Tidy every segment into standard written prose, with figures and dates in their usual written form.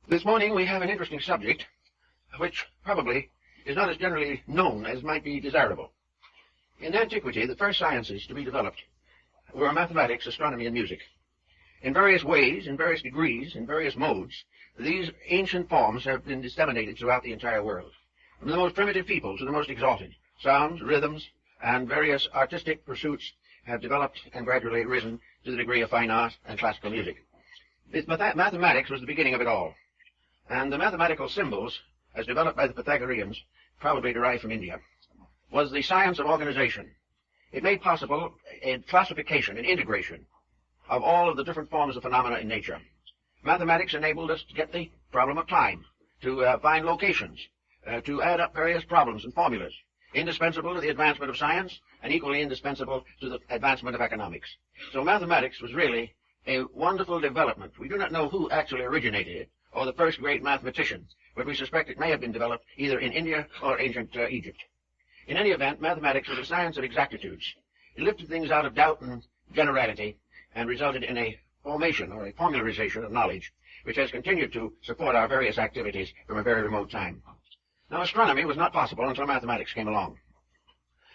This morning we have an interesting subject, which probably is not as generally known as might be desirable. In antiquity, the first sciences to be developed were mathematics, astronomy, and music. In various ways, in various degrees, in various modes, these ancient forms have been disseminated throughout the entire world. From the most primitive people to the most exalted, sounds, rhythms, and various artistic pursuits have developed and gradually risen to the degree of fine art and classical music. Mathematics was the beginning of it all. And the mathematical symbols, as developed by the Pythagoreans, probably derived from India, was the science of organization. It made possible a classification and integration of all of the different forms of phenomena in nature. Mathematics enabled us to get the problem of time, to find locations, to add up various problems and formulas, indispensable to the advancement of science and equally indispensable to the advancement of economics. So mathematics was really a wonderful development. We do not know who actually originated it, or the first great mathematician, but we suspect it may have been developed either in India or ancient Egypt. In any event, mathematics was a science of exactitudes. It lifted things out of doubt and generality and resulted in a formation or a formularization of knowledge, which has continued to support our various activities from a very remote time. Now, astronomy was not possible until mathematics came along.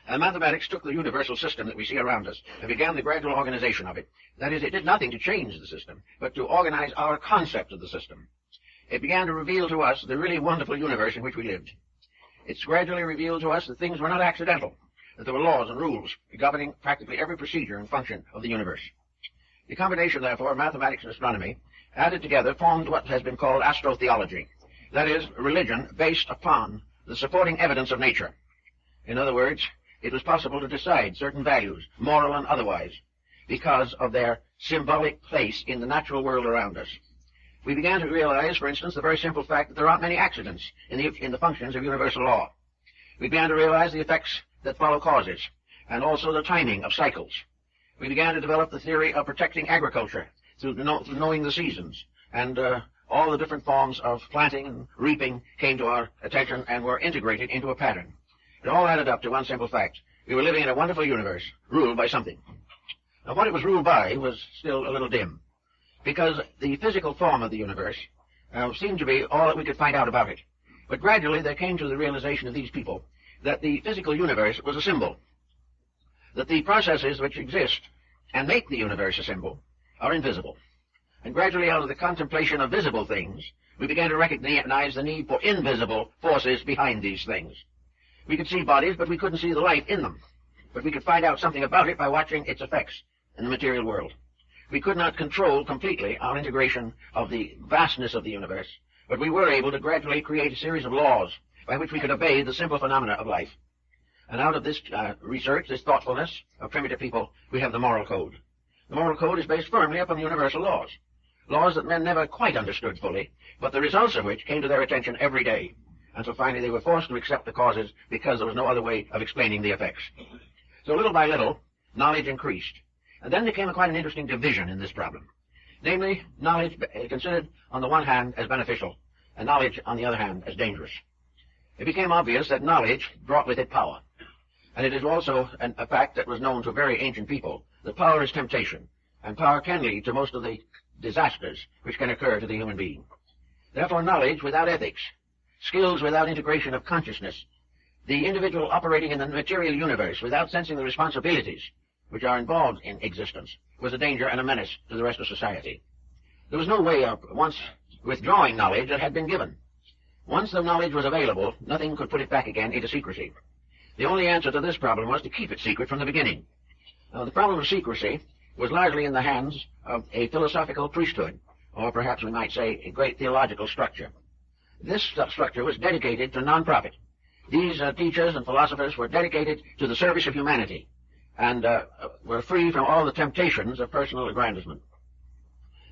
And mathematics took the universal system that we see around us and began the gradual organization of it. That is, it did nothing to change the system, but to organize our concept of the system. It began to reveal to us the really wonderful universe in which we lived. It's gradually revealed to us that things were not accidental, that there were laws and rules governing practically every procedure and function of the universe. The combination, therefore, of mathematics and astronomy, added together, formed what has been called Astro-Theology. That is, religion based upon the supporting evidence of nature. In other words, it was possible to decide certain values, moral and otherwise, because of their symbolic place in the natural world around us. We began to realize, for instance, the very simple fact that there aren't many accidents in the functions of universal law. We began to realize the effects that follow causes, and also the timing of cycles. We began to develop the theory of protecting agriculture through knowing the seasons, and all the different forms of planting and reaping came to our attention and were integrated into a pattern. It all added up to one simple fact. We were living in a wonderful universe, ruled by something. Now, what it was ruled by was still a little dim, because the physical form of the universe seemed to be all that we could find out about it. But gradually there came to the realization of these people that the physical universe was a symbol, that the processes which exist and make the universe a symbol are invisible. And gradually out of the contemplation of visible things, we began to recognize the need for invisible forces behind these things. We could see bodies, but we couldn't see the life in them. But we could find out something about it by watching its effects in the material world. We could not control completely our integration of the vastness of the universe, but we were able to gradually create a series of laws by which we could obey the simple phenomena of life. And out of this research, this thoughtfulness of primitive people, we have the moral code. The moral code is based firmly upon universal laws, laws that men never quite understood fully, but the results of which came to their attention every day, until finally they were forced to accept the causes because there was no other way of explaining the effects. So little by little, knowledge increased. And then there came quite an interesting division in this problem. Namely, knowledge considered on the one hand as beneficial, and knowledge on the other hand as dangerous. It became obvious that knowledge brought with it power. And it is also a fact that was known to very ancient people, that power is temptation, and power can lead to most of the disasters which can occur to the human being. Therefore, knowledge without ethics, skills without integration of consciousness, the individual operating in the material universe without sensing the responsibilities which are involved in existence, was a danger and a menace to the rest of society. There was no way of once withdrawing knowledge that had been given. Once the knowledge was available, nothing could put it back again into secrecy. The only answer to this problem was to keep it secret from the beginning. Now, the problem of secrecy was largely in the hands of a philosophical priesthood, or perhaps we might say a great theological structure. This structure was dedicated to non-profit. These teachers and philosophers were dedicated to the service of humanity, and were free from all the temptations of personal aggrandizement.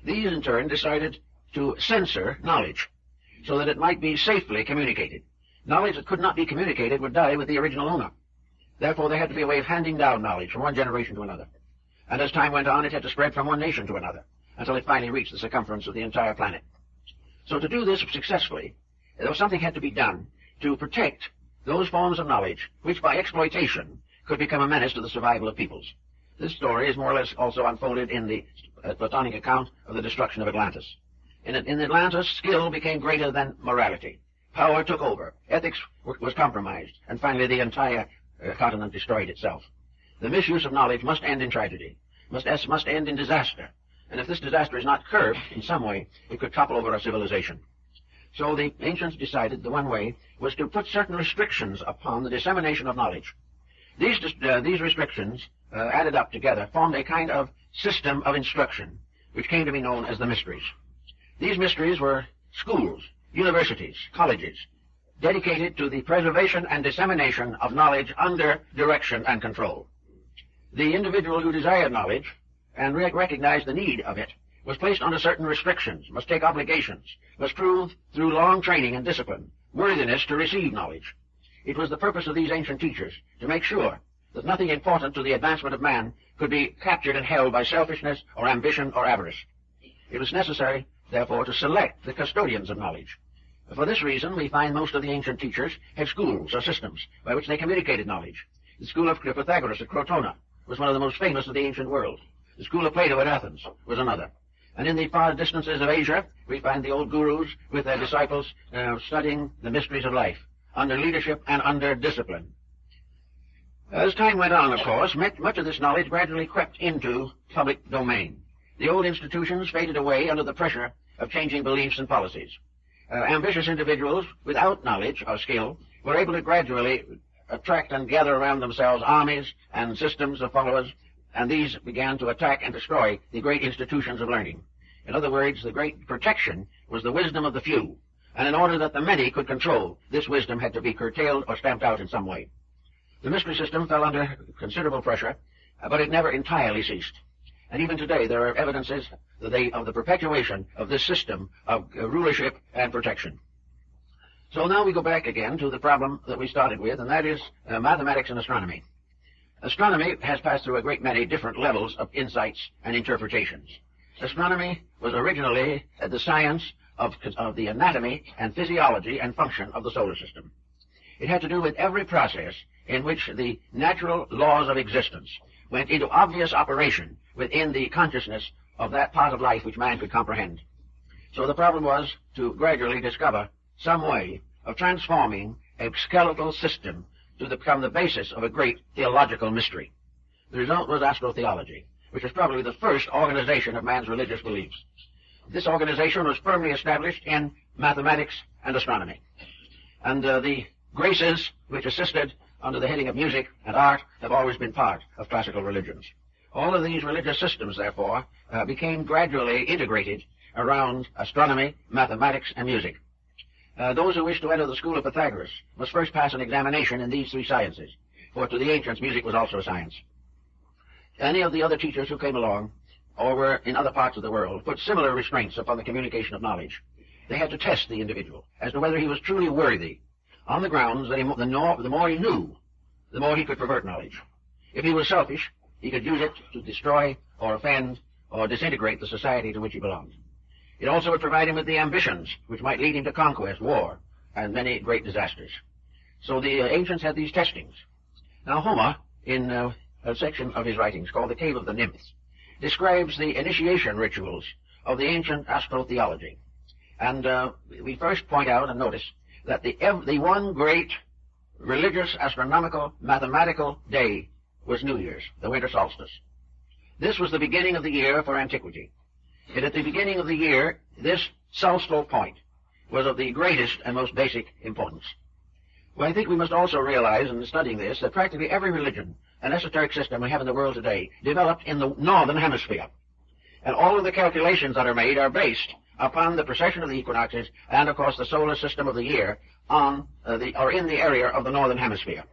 These, in turn, decided to censor knowledge, so that it might be safely communicated. Knowledge that could not be communicated would die with the original owner. Therefore, there had to be a way of handing down knowledge from one generation to another. And as time went on, it had to spread from one nation to another, until it finally reached the circumference of the entire planet. So to do this successfully, something had to be done to protect those forms of knowledge which, by exploitation, could become a menace to the survival of peoples. This story is more or less also unfolded in the Platonic account of the destruction of Atlantis. In Atlantis, skill became greater than morality. Power took over. Ethics was compromised. And finally, the entire continent destroyed itself. The misuse of knowledge must end in tragedy, must end in disaster. And if this disaster is not curbed in some way, it could topple over a civilization. So the ancients decided the one way was to put certain restrictions upon the dissemination of knowledge. These restrictions, added up together, formed a kind of system of instruction, which came to be known as the mysteries. These mysteries were schools, universities, colleges, dedicated to the preservation and dissemination of knowledge under direction and control. The individual who desired knowledge and recognized the need of it was placed under certain restrictions, must take obligations, must prove through long training and discipline worthiness to receive knowledge. It was the purpose of these ancient teachers to make sure that nothing important to the advancement of man could be captured and held by selfishness or ambition or avarice. It was necessary, therefore, to select the custodians of knowledge. For this reason, we find most of the ancient teachers had schools or systems by which they communicated knowledge. The school of Pythagoras at Crotona was one of the most famous of the ancient world. The school of Plato at Athens was another. And in the far distances of Asia, we find the old gurus with their disciples studying the mysteries of life, under leadership and under discipline. As time went on, of course, much of this knowledge gradually crept into public domain. The old institutions faded away under the pressure of changing beliefs and policies. Ambitious individuals without knowledge or skill were able to gradually attract and gather around themselves armies and systems of followers, and these began to attack and destroy the great institutions of learning. In other words, the great protection was the wisdom of the few, and in order that the many could control, this wisdom had to be curtailed or stamped out in some way. The mystery system fell under considerable pressure, but it never entirely ceased. And even today there are evidences of the perpetuation of this system of rulership and protection. So now we go back again to the problem that we started with, and that is mathematics and astronomy. Astronomy has passed through a great many different levels of insights and interpretations. Astronomy was originally the science of the anatomy and physiology and function of the solar system. It had to do with every process in which the natural laws of existence went into obvious operation within the consciousness of that part of life which man could comprehend. So the problem was to gradually discover some way of transforming a skeletal system to become the basis of a great theological mystery. The result was Astro-Theology, which was probably the first organization of man's religious beliefs. This organization was firmly established in mathematics and astronomy. And the graces which assisted under the heading of music and art have always been part of classical religions. All of these religious systems, therefore, became gradually integrated around astronomy, mathematics, and music. Those who wish to enter the school of Pythagoras must first pass an examination in these three sciences, for to the ancients music was also a science. Any of the other teachers who came along, or were in other parts of the world, put similar restraints upon the communication of knowledge. They had to test the individual as to whether he was truly worthy, on the grounds that the more he knew, the more he could pervert knowledge. If he was selfish, he could use it to destroy or offend or disintegrate the society to which he belonged. It also would provide him with the ambitions which might lead him to conquest, war, and many great disasters. So the ancients had these testings. Now Homer, in a section of his writings called The Cave of the Nymphs, describes the initiation rituals of the ancient Astro-Theology. And we first point out and notice that the one great religious, astronomical, mathematical day was New Year's, the Winter Solstice. This was the beginning of the year for antiquity. And at the beginning of the year, this solstice point was of the greatest and most basic importance. Well, I think we must also realize in studying this that practically every religion and esoteric system we have in the world today developed in the northern hemisphere. And all of the calculations that are made are based upon the precession of the equinoxes and, of course, the solar system of the year in the area of the northern hemisphere.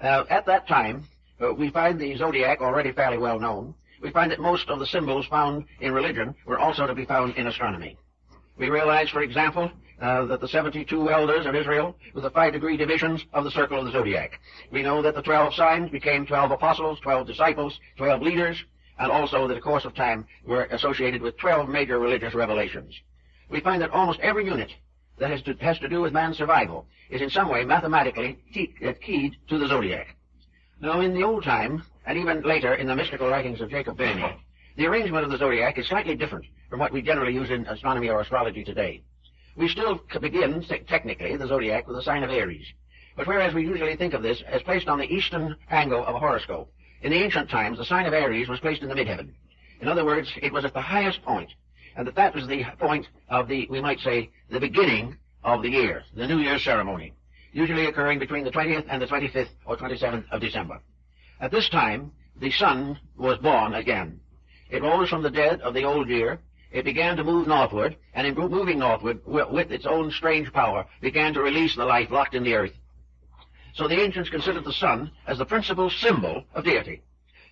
At that time, we find the zodiac already fairly well known. We find that most of the symbols found in religion were also to be found in astronomy. We realize, for example, that the 72 elders of Israel were the 5-degree divisions of the circle of the zodiac. We know that the 12 signs became 12 apostles, 12 disciples, 12 leaders, and also that the course of time were associated with 12 major religious revelations. We find that almost every unit that has to do with man's survival is in some way mathematically keyed to the zodiac. Now, in the old time, and even later in the mystical writings of Jacob Boehme, The arrangement of the zodiac is slightly different from what we generally use in astronomy or astrology today. We still begin, technically, the zodiac with the sign of Aries. But whereas we usually think of this as placed on the eastern angle of a horoscope, in the ancient times the sign of Aries was placed in the midheaven. In other words, it was at the highest point, and that was the point of the, we might say, the beginning of the year, the New Year's ceremony, usually occurring between the 20th and the 25th or 27th of December. At this time, the sun was born again. It rose from the dead of the old year. It began to move northward, and in moving northward, with its own strange power, began to release the life locked in the earth. So the ancients considered the sun as the principal symbol of deity.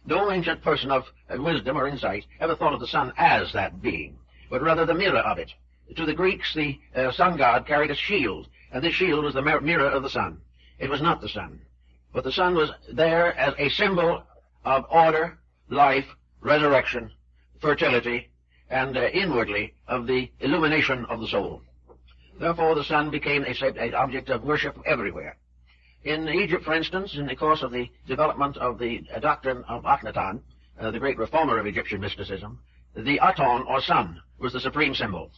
No ancient person of wisdom or insight ever thought of the sun as that being, but rather the mirror of it. To the Greeks, the sun god carried a shield, and this shield was the mirror of the sun. It was not the sun, but the sun was there as a symbol of order, life, resurrection, fertility, and inwardly of the illumination of the soul. Therefore, the sun became an object of worship everywhere. In Egypt, for instance, in the course of the development of the doctrine of Akhenaten, the great reformer of Egyptian mysticism, the Aton, or sun, was the supreme symbol.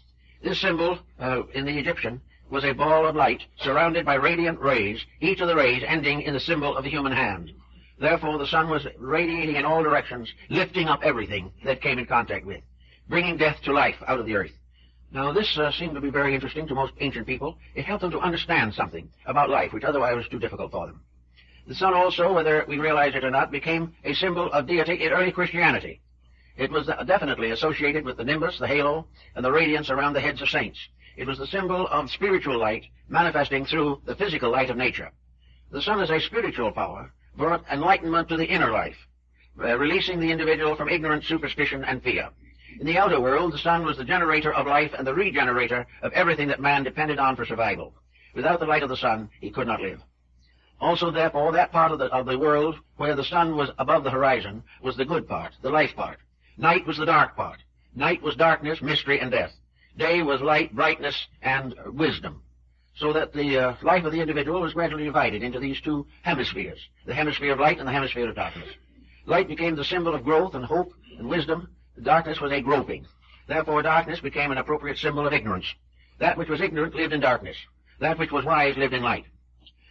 This symbol, in the Egyptian, was a ball of light surrounded by radiant rays, each of the rays ending in the symbol of the human hand. Therefore, the sun was radiating in all directions, lifting up everything that came in contact with, bringing death to life out of the earth. Now, this seemed to be very interesting to most ancient people. It helped them to understand something about life, which otherwise was too difficult for them. The sun also, whether we realize it or not, became a symbol of deity in early Christianity. It was definitely associated with the nimbus, the halo, and the radiance around the heads of saints. It was the symbol of spiritual light manifesting through the physical light of nature. The sun is a spiritual power, brought enlightenment to the inner life, releasing the individual from ignorance, superstition, and fear. In the outer world, the sun was the generator of life and the regenerator of everything that man depended on for survival. Without the light of the sun, he could not live. Also, therefore, that part of the world where the sun was above the horizon was the good part, the life part. Night was the dark part. Night was darkness, mystery, and death. Day was light, brightness, and wisdom. So that the life of the individual was gradually divided into these two hemispheres, the hemisphere of light and the hemisphere of darkness. Light became the symbol of growth and hope and wisdom. Darkness was a groping. Therefore, darkness became an appropriate symbol of ignorance. That which was ignorant lived in darkness. That which was wise lived in light.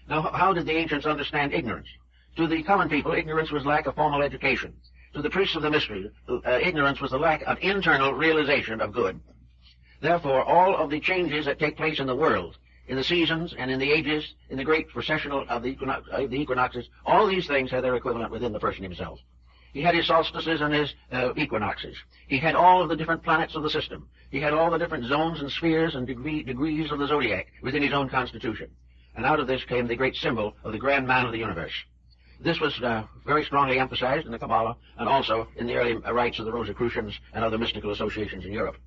Now, how did the ancients understand ignorance? To the common people, ignorance was lack of formal education. To the priests of the mystery, ignorance was the lack of internal realization of good. Therefore, all of the changes that take place in the world, in the seasons and in the ages, in the great processional of the equinoxes, all these things had their equivalent within the person himself. He had his solstices and his equinoxes. He had all of the different planets of the system. He had all the different zones and spheres and degrees of the zodiac within his own constitution. And out of this came the great symbol of the grand man of the universe. This was very strongly emphasized in the Kabbalah and also in the early rites of the Rosicrucians and other mystical associations in Europe.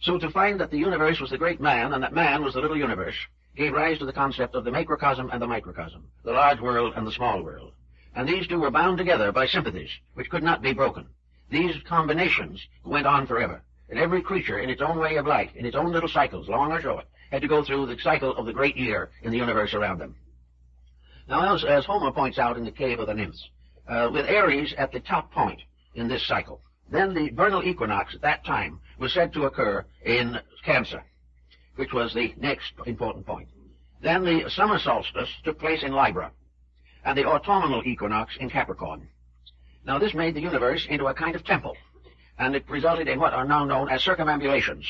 So to find that the universe was the great man and that man was the little universe gave rise to the concept of the macrocosm and the microcosm, the large world and the small world. And these two were bound together by sympathies, which could not be broken. These combinations went on forever, and every creature in its own way of life, in its own little cycles, long or short, had to go through the cycle of the great year in the universe around them. Now, as Homer points out in the Cave of the Nymphs, with Aries at the top point in this cycle, then the vernal equinox at that time was said to occur in Cancer, which was the next important point. Then the summer solstice took place in Libra, and the autumnal equinox in Capricorn. Now, this made the universe into a kind of temple, and it resulted in what are now known as circumambulations.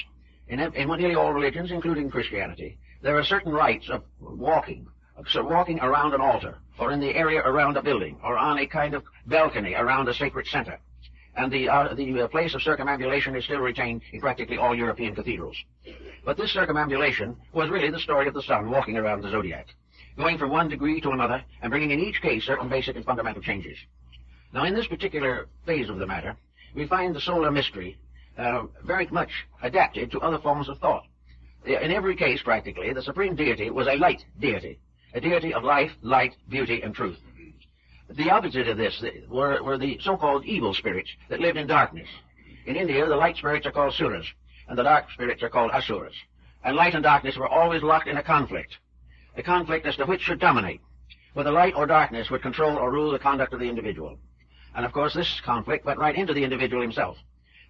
In nearly all religions, including Christianity, there are certain rites of walking around an altar, or in the area around a building, or on a kind of balcony around a sacred center. And the place of circumambulation is still retained in practically all European cathedrals. But this circumambulation was really the story of the sun walking around the zodiac, going from one degree to another, and bringing in each case certain basic and fundamental changes. Now, in this particular phase of the matter, we find the solar mystery very much adapted to other forms of thought. In every case, practically, the supreme deity was a light deity, a deity of life, light, beauty, and truth. The opposite of this were the so-called evil spirits that lived in darkness. In India, the light spirits are called suras, and the dark spirits are called asuras. And light and darkness were always locked in a conflict as to which should dominate, whether light or darkness would control or rule the conduct of the individual. And of course, this conflict went right into the individual himself.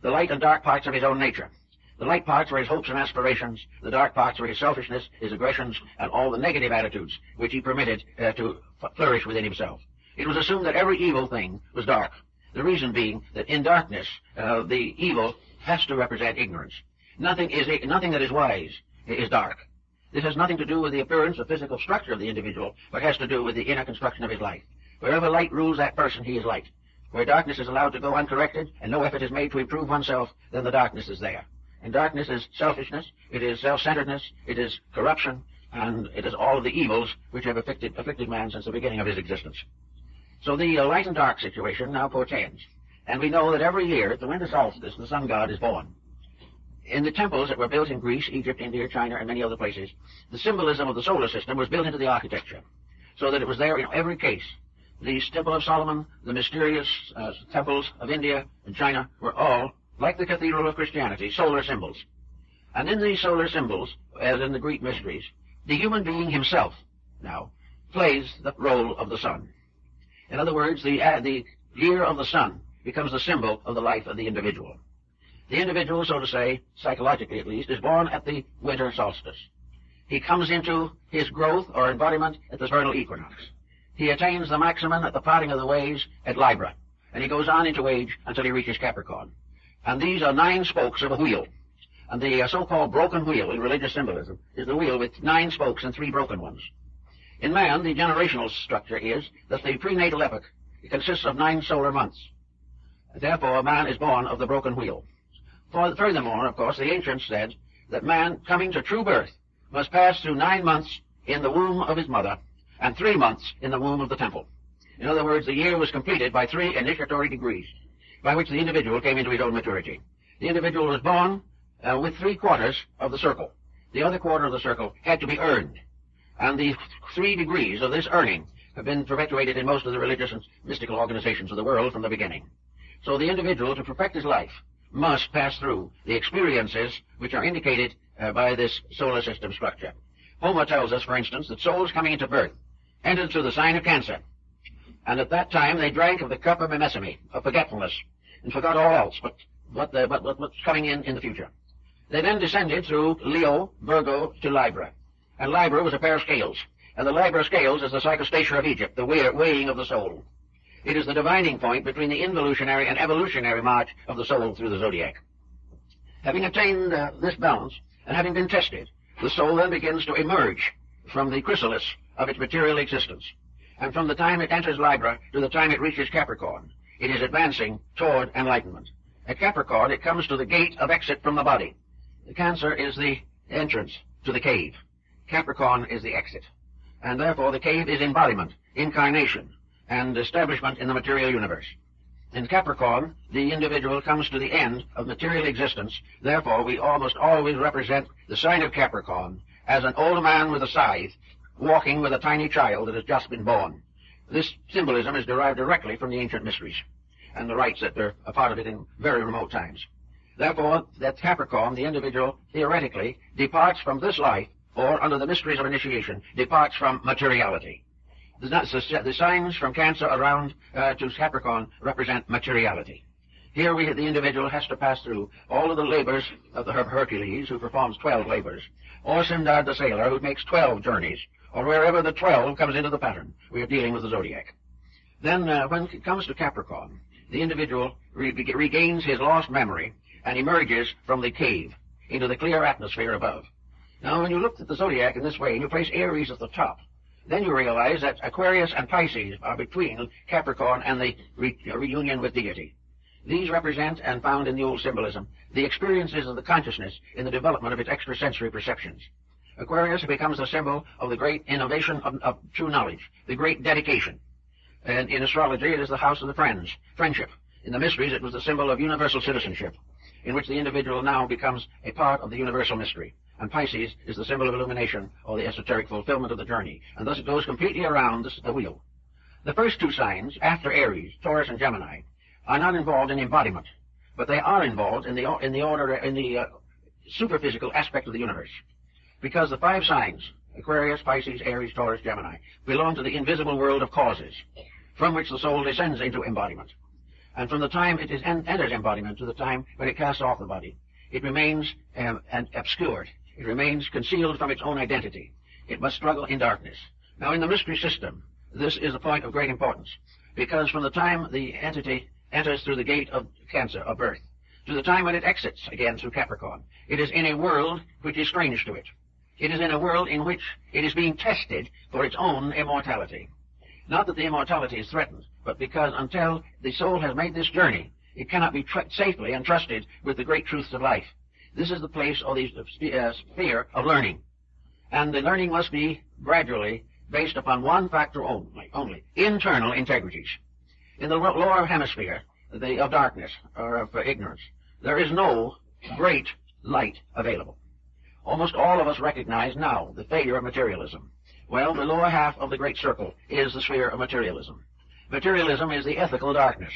the light and dark parts of his own nature. The light parts were his hopes and aspirations, the dark parts were his selfishness, his aggressions, and all the negative attitudes which he permitted to flourish within himself. It was assumed that every evil thing was dark, the reason being that in darkness the evil has to represent ignorance. Nothing that is wise is dark. This has nothing to do with the appearance or physical structure of the individual, but has to do with the inner construction of his life. Wherever light rules that person, he is light. Where darkness is allowed to go uncorrected and no effort is made to improve oneself, then the darkness is there. And darkness is selfishness, it is self-centeredness, it is corruption, and it is all of the evils which have afflicted man since the beginning of his existence. So the light and dark situation now portends. And we know that every year at the winter solstice, the sun god is born. In the temples that were built in Greece, Egypt, India, China, and many other places, the symbolism of the solar system was built into the architecture, so that it was there in every case. The Temple of Solomon, the mysterious temples of India and China were all, like the Cathedral of Christianity, solar symbols. And in these solar symbols, as in the Greek mysteries, the human being himself now plays the role of the sun. In other words, the year of the sun becomes the symbol of the life of the individual. The individual, so to say, psychologically at least, is born at the winter solstice. He comes into his growth or embodiment at the vernal equinox. He attains the maximum at the parting of the ways at Libra, and he goes on into age until he reaches Capricorn. And these are 9 spokes of a wheel. And the so-called broken wheel in religious symbolism is the wheel with 9 spokes and 3 broken ones. In man, the generational structure is that the prenatal epoch consists of 9 solar months. Therefore, man is born of the broken wheel. Furthermore, of course, the ancients said that man, coming to true birth, must pass through 9 months in the womb of his mother and 3 months in the womb of the temple. In other words, the year was completed by 3 initiatory degrees, by which the individual came into his own maturity. The individual was born with 3/4 of the circle. The other quarter of the circle had to be earned. And the 3 degrees of this earning have been perpetuated in most of the religious and mystical organizations of the world from the beginning. So the individual, to perfect his life, must pass through the experiences which are indicated by this solar system structure. Homer tells us, for instance, that souls coming into birth entered through the sign of Cancer, and at that time they drank of the cup of mimesime, of forgetfulness, and forgot all else but what's coming in the future. They then descended through Leo, Virgo, to Libra, and Libra was a pair of scales, and the Libra scales is the psychostatia of Egypt, the weighing of the soul. It is the dividing point between the involutionary and evolutionary march of the soul through the zodiac. Having attained this balance, and having been tested, the soul then begins to emerge from the chrysalis of its material existence. And from the time it enters Libra to the time it reaches Capricorn, it is advancing toward enlightenment. At Capricorn, it comes to the gate of exit from the body. The Cancer is the entrance to the cave. Capricorn is the exit. And therefore the cave is embodiment, incarnation, and establishment in the material universe. In Capricorn, the individual comes to the end of material existence. Therefore, we almost always represent the sign of Capricorn as an old man with a scythe walking with a tiny child that has just been born. This symbolism is derived directly from the ancient mysteries and the rites that were a part of it in very remote times. Therefore, that Capricorn, the individual, theoretically, departs from this life, or under the mysteries of initiation, departs from materiality. The signs from Cancer around to Capricorn represent materiality. Here the individual has to pass through all of the labors of the Hercules, who performs 12 labors, or Sindar the sailor, who makes 12 journeys, or wherever the 12 comes into the pattern. We are dealing with the zodiac. Then, when it comes to Capricorn, the individual regains his lost memory and emerges from the cave into the clear atmosphere above. Now, when you look at the zodiac in this way, and you place Aries at the top, then you realize that Aquarius and Pisces are between Capricorn and the reunion with deity. These represent, and found in the old symbolism, the experiences of the consciousness in the development of its extrasensory perceptions. Aquarius becomes the symbol of the great innovation of true knowledge, the great dedication. And in astrology, it is the house of the friendship. In the mysteries, it was the symbol of universal citizenship, in which the individual now becomes a part of the universal mystery. And Pisces is the symbol of illumination, or the esoteric fulfillment of the journey. And thus it goes completely around the wheel. The first 2 signs, after Aries, Taurus, and Gemini, are not involved in embodiment, but they are involved in the superphysical aspect of the universe. Because the 5 signs, Aquarius, Pisces, Aries, Taurus, Gemini, belong to the invisible world of causes, from which the soul descends into embodiment. And from the time it enters embodiment to the time when it casts off the body, it remains obscured. It remains concealed from its own identity. It must struggle in darkness. Now, in the mystery system, this is a point of great importance, because from the time the entity enters through the gate of Cancer, of birth, to the time when it exits again through Capricorn, it is in a world which is strange to it. It is in a world in which it is being tested for its own immortality. Not that the immortality is threatened, but because until the soul has made this journey, it cannot be safely entrusted with the great truths of life. This is the place or the sphere of learning. And the learning must be gradually based upon one factor only, internal integrities. In the lower hemisphere of darkness, or of ignorance, there is no great light available. Almost all of us recognize now the failure of materialism. Well, the lower half of the great circle is the sphere of materialism. Materialism is the ethical darkness.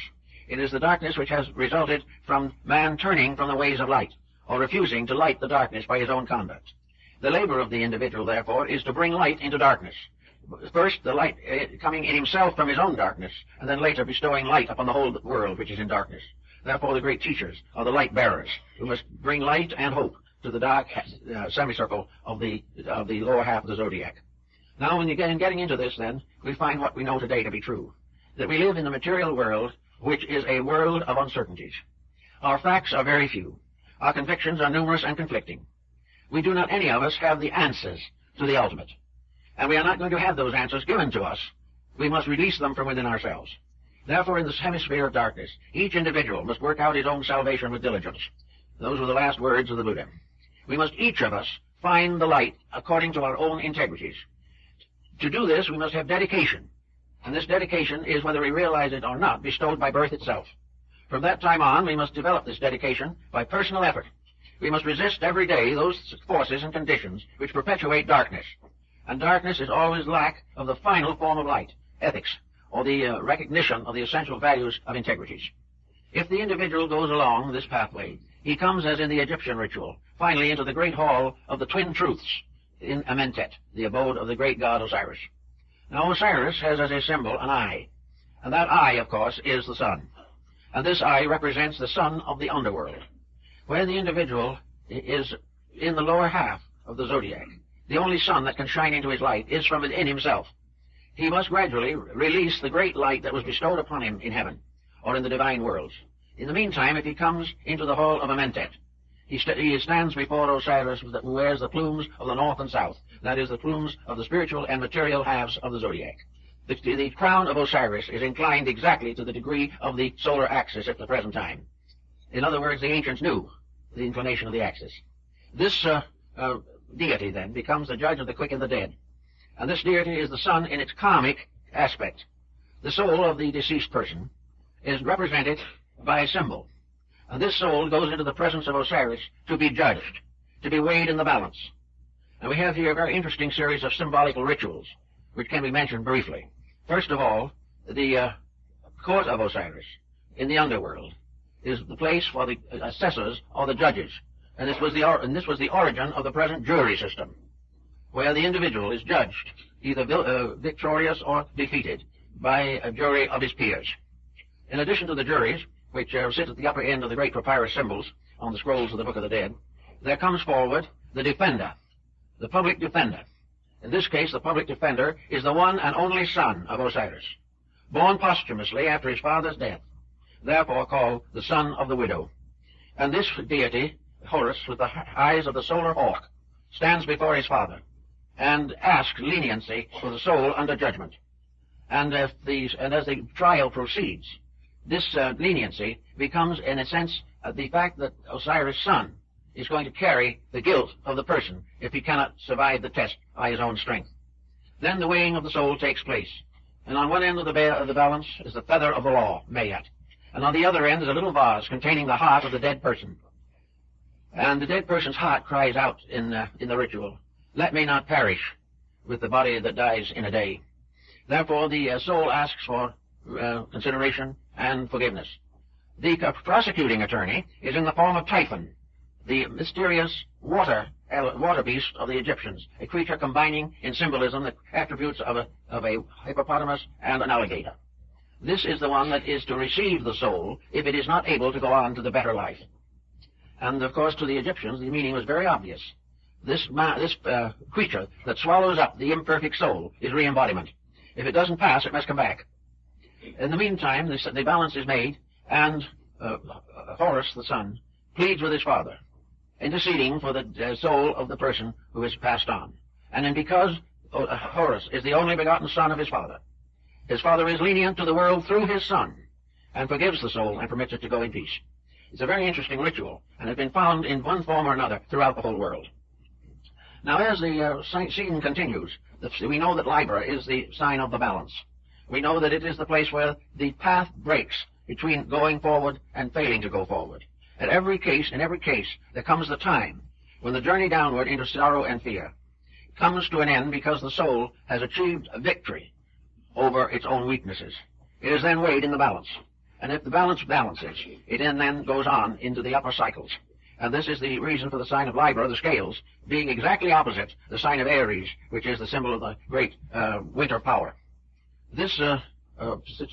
It is the darkness which has resulted from man turning from the ways of light, or refusing to light the darkness by his own conduct. The labor of the individual, therefore, is to bring light into darkness. First, the light coming in himself from his own darkness, and then later bestowing light upon the whole world which is in darkness. Therefore, the great teachers are the light bearers, who must bring light and hope to the dark semicircle of the lower half of the zodiac. Now, when getting into this, then, we find what we know today to be true, that we live in the material world, which is a world of uncertainties. Our facts are very few. Our convictions are numerous and conflicting. We do not, any of us, have the answers to the ultimate. And we are not going to have those answers given to us. We must release them from within ourselves. Therefore, in this hemisphere of darkness, each individual must work out his own salvation with diligence. Those were the last words of the Buddha. We must, each of us, find the light according to our own integrities. To do this, we must have dedication. And this dedication is, whether we realize it or not, bestowed by birth itself. From that time on, we must develop this dedication by personal effort. We must resist every day those forces and conditions which perpetuate darkness. And darkness is always lack of the final form of light, ethics, or the recognition of the essential values of integrities. If the individual goes along this pathway, he comes, as in the Egyptian ritual, finally into the great hall of the twin truths in Amentet, the abode of the great god Osiris. Now, Osiris has as a symbol an eye, and that eye, of course, is the sun. And this eye represents the sun of the underworld. Where the individual is in the lower half of the zodiac, the only sun that can shine into his light is from within himself. He must gradually release the great light that was bestowed upon him in heaven, or in the divine worlds. In the meantime, if he comes into the hall of Amentet, he stands before Osiris, who wears the plumes of the north and south, that is, the plumes of the spiritual and material halves of the zodiac. The crown of Osiris is inclined exactly to the degree of the solar axis at the present time. In other words, the ancients knew the inclination of the axis. This deity, then, becomes the judge of the quick and the dead. And this deity is the sun in its karmic aspect. The soul of the deceased person is represented by a symbol. And this soul goes into the presence of Osiris to be judged, to be weighed in the balance. And we have here a very interesting series of symbolical rituals, which can be mentioned briefly. First of all, the court of Osiris in the underworld is the place for the assessors or the judges. And this was the origin of the present jury system, where the individual is judged, either victorious or defeated, by a jury of his peers. In addition to the juries, which sit at the upper end of the great papyrus symbols on the scrolls of the Book of the Dead, there comes forward the defender, the public defender. In this case, the public defender is the one and only son of Osiris, born posthumously after his father's death, therefore called the son of the widow. And this deity, Horus, with the eyes of the solar hawk, stands before his father and asks leniency for the soul under judgment. And as the trial proceeds, this leniency becomes, in a sense, the fact that Osiris' son is going to carry the guilt of the person if he cannot survive the test by his own strength. Then the weighing of the soul takes place, and on one end of the balance is the feather of the law, Mayat, and on the other end is a little vase containing the heart of the dead person. And the dead person's heart cries out in the ritual, "Let me not perish with the body that dies in a day." Therefore, the soul asks for consideration and forgiveness. The prosecuting attorney is in the form of Typhon, the mysterious water beast of the Egyptians, a creature combining in symbolism the attributes of a hippopotamus and an alligator. This is the one that is to receive the soul if it is not able to go on to the better life. And, of course, to the Egyptians, the meaning was very obvious. This creature that swallows up the imperfect soul is re-embodiment. If it doesn't pass, it must come back. In the meantime, the balance is made, and Horus, the son, pleads with his father, interceding for the soul of the person who is passed on. And then because Horus is the only begotten son of his father is lenient to the world through his son, and forgives the soul and permits it to go in peace. It's a very interesting ritual, and has been found in one form or another throughout the whole world. Now, as the scene continues, we know that Libra is the sign of the balance. We know that it is the place where the path breaks between going forward and failing to go forward. In every case, there comes the time when the journey downward into sorrow and fear comes to an end because the soul has achieved a victory over its own weaknesses. It is then weighed in the balance. And if the balance balances, it then goes on into the upper cycles. And this is the reason for the sign of Libra, the scales, being exactly opposite the sign of Aries, which is the symbol of the great winter power. This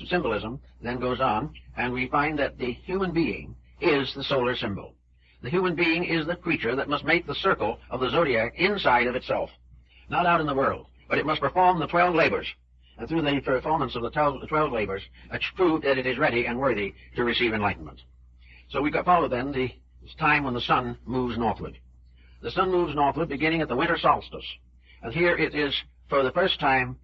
symbolism then goes on, and we find that the human being is the solar symbol. The human being is the creature that must make the circle of the zodiac inside of itself, not out in the world, but it must perform the 12 labors. And through the performance of the 12 labors, it's proved that it is ready and worthy to receive enlightenment. So we follow then the time when the sun moves northward. The sun moves northward beginning at the winter solstice. And here it is, for the first time,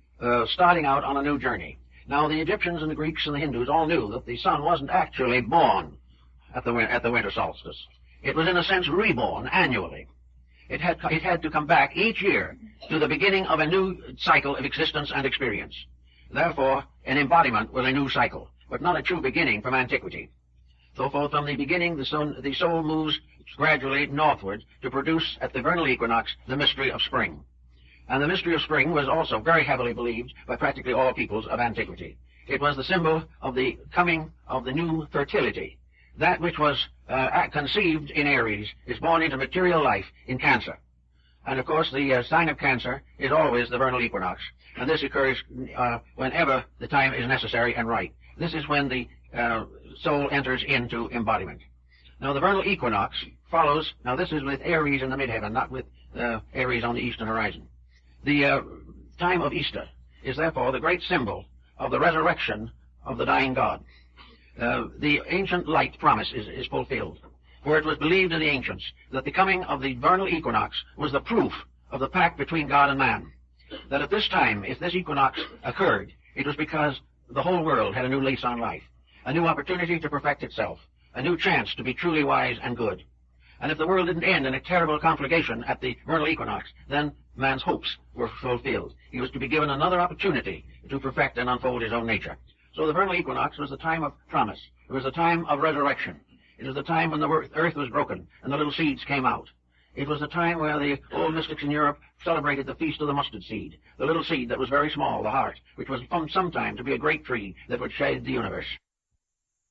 starting out on a new journey. Now, the Egyptians and the Greeks and the Hindus all knew that the sun wasn't actually born at the winter solstice. It was, in a sense, reborn annually. It had to come back each year to the beginning of a new cycle of existence and experience. Therefore, an embodiment was a new cycle, but not a true beginning from antiquity. So from the beginning, the soul moves gradually northward to produce at the vernal equinox the mystery of spring. And the mystery of spring was also very heavily believed by practically all peoples of antiquity. It was the symbol of the coming of the new fertility. That which was conceived in Aries is born into material life in Cancer. And, of course, the sign of Cancer is always the vernal equinox. And this occurs whenever the time is necessary and right. This is when the soul enters into embodiment. Now, the vernal equinox follows, now this is with Aries in the midheaven, not with Aries on the eastern horizon. The time of Easter is therefore the great symbol of the resurrection of the dying God. The ancient light promise is fulfilled, for it was believed in the ancients that the coming of the vernal equinox was the proof of the pact between God and man. That at this time, if this equinox occurred, it was because the whole world had a new lease on life, a new opportunity to perfect itself, a new chance to be truly wise and good. And if the world didn't end in a terrible conflagration at the vernal equinox, then man's hopes were fulfilled. He was to be given another opportunity to perfect and unfold his own nature. So the vernal equinox was the time of promise. It was the time of resurrection. It was the time when the earth was broken and the little seeds came out. It was the time where the old mystics in Europe celebrated the feast of the mustard seed, the little seed that was very small, the heart, which was from some time to be a great tree that would shade the universe.